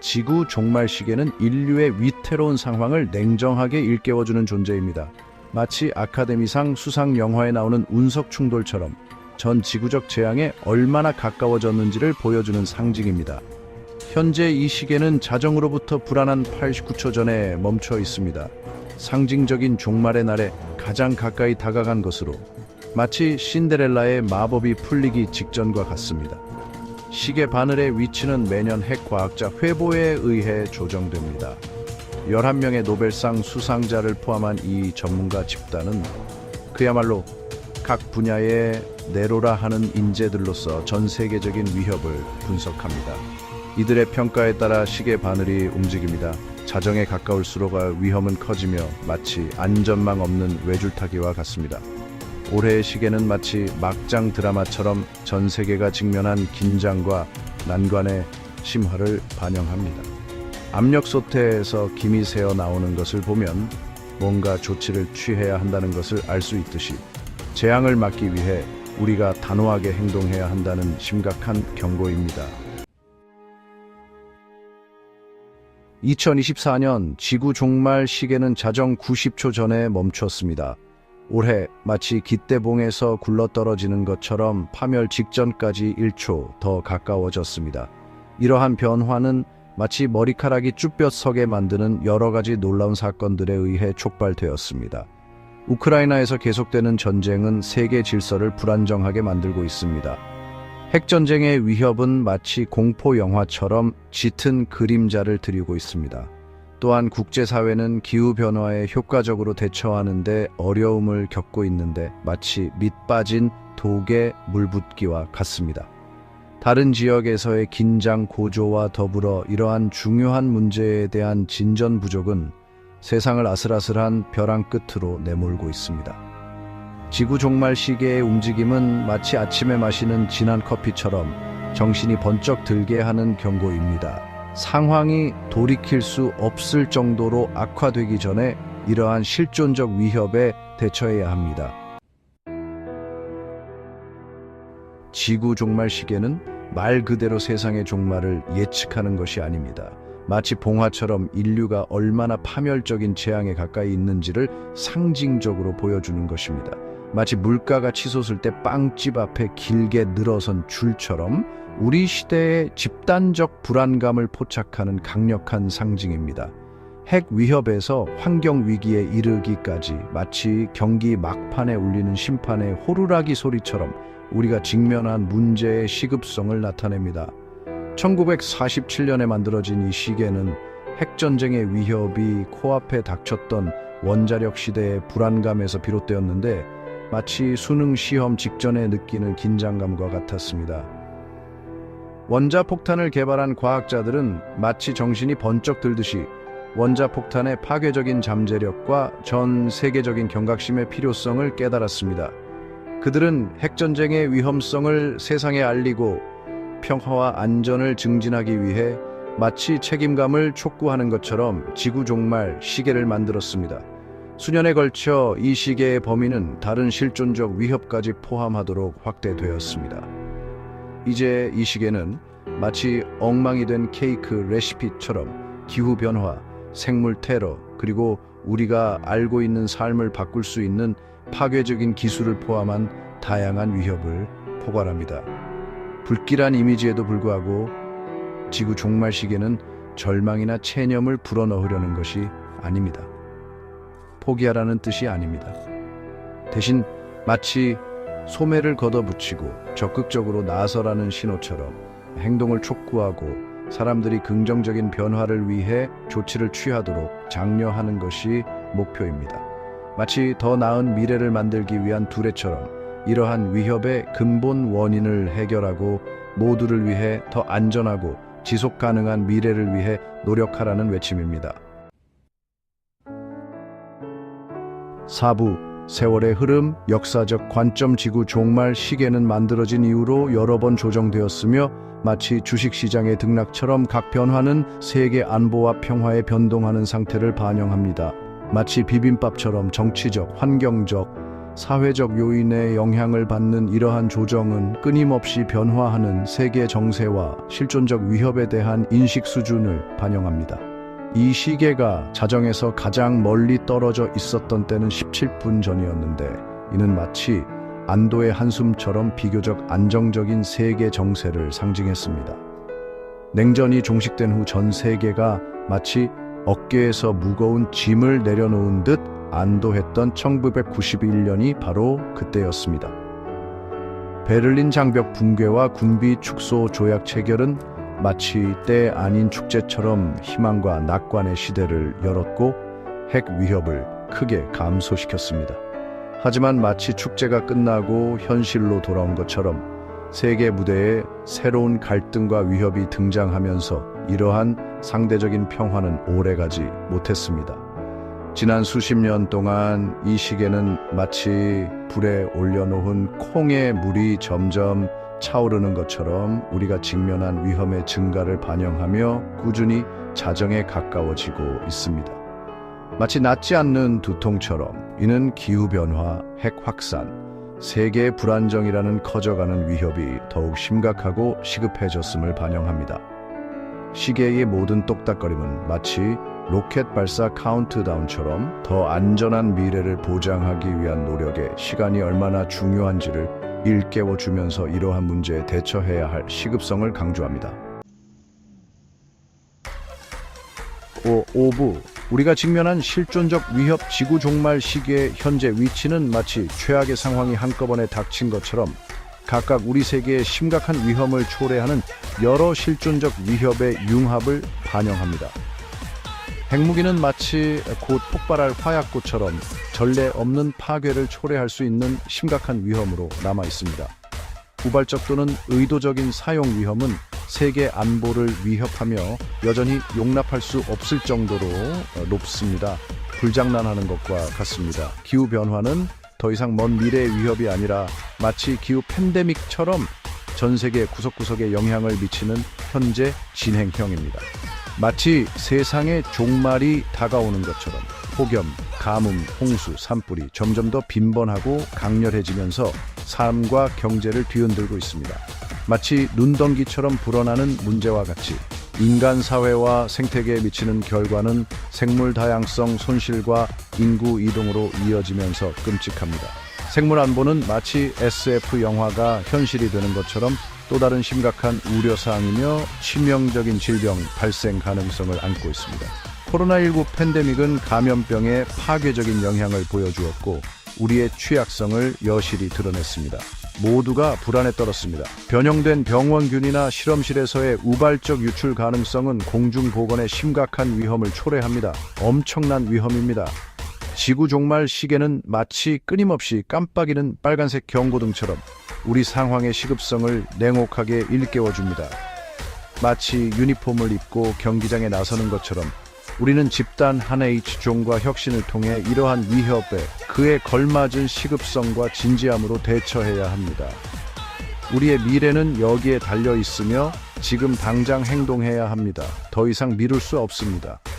지구 종말 시계는 인류의 위태로운 상황을 냉정하게 일깨워주는 존재입니다. 마치 아카데미상 수상 영화에 나오는 운석 충돌처럼 전 지구적 재앙에 얼마나 가까워졌는지를 보여주는 상징입니다. 현재 이 시계는 자정으로부터 불안한 89초 전에 멈춰 있습니다. 상징적인 종말의 날에 가장 가까이 다가간 것으로 마치 신데렐라의 마법이 풀리기 직전과 같습니다. 시계 바늘의 위치는 매년 핵과학자 회보에 의해 조정됩니다. 11명의 노벨상 수상자를 포함한 이 전문가 집단은 그야말로 각 분야의 네로라 하는 인재들로서 전 세계적인 위협을 분석합니다. 이들의 평가에 따라 시계 바늘이 움직입니다. 자정에 가까울수록 위험은 커지며 마치 안전망 없는 외줄타기와 같습니다. 올해의 시계는 마치 막장 드라마처럼 전 세계가 직면한 긴장과 난관의 심화를 반영합니다. 압력 솥에서 김이 새어 나오는 것을 보면 뭔가 조치를 취해야 한다는 것을 알 수 있듯이 재앙을 막기 위해 우리가 단호하게 행동해야 한다는 심각한 경고입니다. 2024년 지구 종말 시계는 자정 90초 전에 멈췄습니다. 올해 마치 깃대봉에서 굴러떨어지는 것처럼 파멸 직전까지 1초 더 가까워졌습니다. 이러한 변화는 마치 머리카락이 쭈뼛서게 만드는 여러 가지 놀라운 사건들에 의해 촉발되었습니다. 우크라이나에서 계속되는 전쟁은 세계 질서를 불안정하게 만들고 있습니다. 핵전쟁의 위협은 마치 공포 영화처럼 짙은 그림자를 드리고 있습니다. 또한 국제사회는 기후변화에 효과적으로 대처하는 데 어려움을 겪고 있는데 마치 밑 빠진 독에 물 붓기와 같습니다. 다른 지역에서의 긴장 고조와 더불어 이러한 중요한 문제에 대한 진전 부족은 세상을 아슬아슬한 벼랑 끝으로 내몰고 있습니다. 지구 종말 시계의 움직임은 마치 아침에 마시는 진한 커피처럼 정신이 번쩍 들게 하는 경고입니다. 상황이 돌이킬 수 없을 정도로 악화되기 전에 이러한 실존적 위협에 대처해야 합니다. 지구 종말 시계는 말 그대로 세상의 종말을 예측하는 것이 아닙니다. 마치 봉화처럼 인류가 얼마나 파멸적인 재앙에 가까이 있는지를 상징적으로 보여주는 것입니다. 마치 물가가 치솟을 때 빵집 앞에 길게 늘어선 줄처럼 우리 시대의 집단적 불안감을 포착하는 강력한 상징입니다. 핵 위협에서 환경 위기에 이르기까지 마치 경기 막판에 울리는 심판의 호루라기 소리처럼 우리가 직면한 문제의 시급성을 나타냅니다. 1947년에 만들어진 이 시계는 핵전쟁의 위협이 코앞에 닥쳤던 원자력 시대의 불안감에서 비롯되었는데 마치 수능 시험 직전에 느끼는 긴장감과 같았습니다. 원자폭탄을 개발한 과학자들은 마치 정신이 번쩍 들듯이 원자폭탄의 파괴적인 잠재력과 전 세계적인 경각심의 필요성을 깨달았습니다. 그들은 핵전쟁의 위험성을 세상에 알리고 평화와 안전을 증진하기 위해 마치 책임감을 촉구하는 것처럼 지구 종말 시계를 만들었습니다. 수년에 걸쳐 이 시계의 범위는 다른 실존적 위협까지 포함하도록 확대되었습니다. 이제 이 시계는 마치 엉망이 된 케이크 레시피처럼 기후변화, 생물 테러, 그리고 우리가 알고 있는 삶을 바꿀 수 있는 파괴적인 기술을 포함한 다양한 위협을 포괄합니다. 불길한 이미지에도 불구하고 지구 종말 시계는 절망이나 체념을 불어넣으려는 것이 아닙니다. 포기하라는 뜻이 아닙니다. 대신 마치 소매를 걷어붙이고 적극적으로 나서라는 신호처럼 행동을 촉구하고 사람들이 긍정적인 변화를 위해 조치를 취하도록 장려하는 것이 목표입니다. 마치 더 나은 미래를 만들기 위한 두레처럼 이러한 위협의 근본 원인을 해결하고 모두를 위해 더 안전하고 지속 가능한 미래를 위해 노력하라는 외침입니다. 4부 세월의 흐름, 역사적 관점. 지구 종말 시계는 만들어진 이후로 여러 번 조정되었으며 마치 주식시장의 등락처럼 각 변화는 세계 안보와 평화에 변동하는 상태를 반영합니다. 마치 비빔밥처럼 정치적, 환경적, 사회적 요인에 영향을 받는 이러한 조정은 끊임없이 변화하는 세계 정세와 실존적 위협에 대한 인식 수준을 반영합니다. 이 시계가 자정에서 가장 멀리 떨어져 있었던 때는 17분 전이었는데, 이는 마치 안도의 한숨처럼 비교적 안정적인 세계 정세를 상징했습니다. 냉전이 종식된 후 전 세계가 마치 어깨에서 무거운 짐을 내려놓은 듯 안도했던 1991년이 바로 그때였습니다. 베를린 장벽 붕괴와 군비 축소 조약 체결은 마치 때 아닌 축제처럼 희망과 낙관의 시대를 열었고 핵 위협을 크게 감소시켰습니다. 하지만 마치 축제가 끝나고 현실로 돌아온 것처럼 세계 무대에 새로운 갈등과 위협이 등장하면서 이러한 상대적인 평화는 오래가지 못했습니다. 지난 수십 년 동안 이 시계는 마치 불에 올려놓은 콩의 물이 점점 차오르는 것처럼 우리가 직면한 위험의 증가를 반영하며 꾸준히 자정에 가까워지고 있습니다. 마치 낫지 않는 두통처럼 이는 기후변화, 핵 확산, 세계의 불안정이라는 커져가는 위협이 더욱 심각하고 시급해졌음을 반영합니다. 시계의 모든 똑딱거림은 마치 로켓 발사 카운트다운처럼 더 안전한 미래를 보장하기 위한 노력에 시간이 얼마나 중요한지를 일깨워주면서 이러한 문제에 대처해야 할 시급성을 강조합니다. 5부 우리가 직면한 실존적 위협 지구 종말 시기의 현재 위치는 마치 최악의 상황이 한꺼번에 닥친 것처럼 각각 우리 세계의 심각한 위험을 초래하는 여러 실존적 위협의 융합을 반영합니다. 핵무기는 마치 곧 폭발할 화약고처럼 전례 없는 파괴를 초래할 수 있는 심각한 위험으로 남아 있습니다. 우발적 또는 의도적인 사용 위험은 세계 안보를 위협하며 여전히 용납할 수 없을 정도로 높습니다. 불장난하는 것과 같습니다. 기후변화는 더 이상 먼 미래의 위협이 아니라 마치 기후 팬데믹처럼 전 세계 구석구석에 영향을 미치는 현재 진행형입니다. 마치 세상의 종말이 다가오는 것처럼 폭염, 가뭄, 홍수, 산불이 점점 더 빈번하고 강렬해지면서 삶과 경제를 뒤흔들고 있습니다. 마치 눈덩이처럼 불어나는 문제와 같이 인간 사회와 생태계에 미치는 결과는 생물 다양성 손실과 인구 이동으로 이어지면서 끔찍합니다. 생물 안보는 마치 SF 영화가 현실이 되는 것처럼 또 다른 심각한 우려사항이며 치명적인 질병 발생 가능성을 안고 있습니다. 코로나19 팬데믹은 감염병의 파괴적인 영향을 보여주었고 우리의 취약성을 여실히 드러냈습니다. 모두가 불안에 떨었습니다. 변형된 병원균이나 실험실에서의 우발적 유출 가능성은 공중보건에 심각한 위험을 초래합니다. 엄청난 위험입니다. 지구 종말 시계는 마치 끊임없이 깜빡이는 빨간색 경고등처럼 우리 상황의 시급성을 냉혹하게 일깨워줍니다. 마치 유니폼을 입고 경기장에 나서는 것처럼 우리는 집단 하나의 H종과 혁신을 통해 이러한 위협에 그에 걸맞은 시급성과 진지함으로 대처해야 합니다. 우리의 미래는 여기에 달려 있으며 지금 당장 행동해야 합니다. 더 이상 미룰 수 없습니다.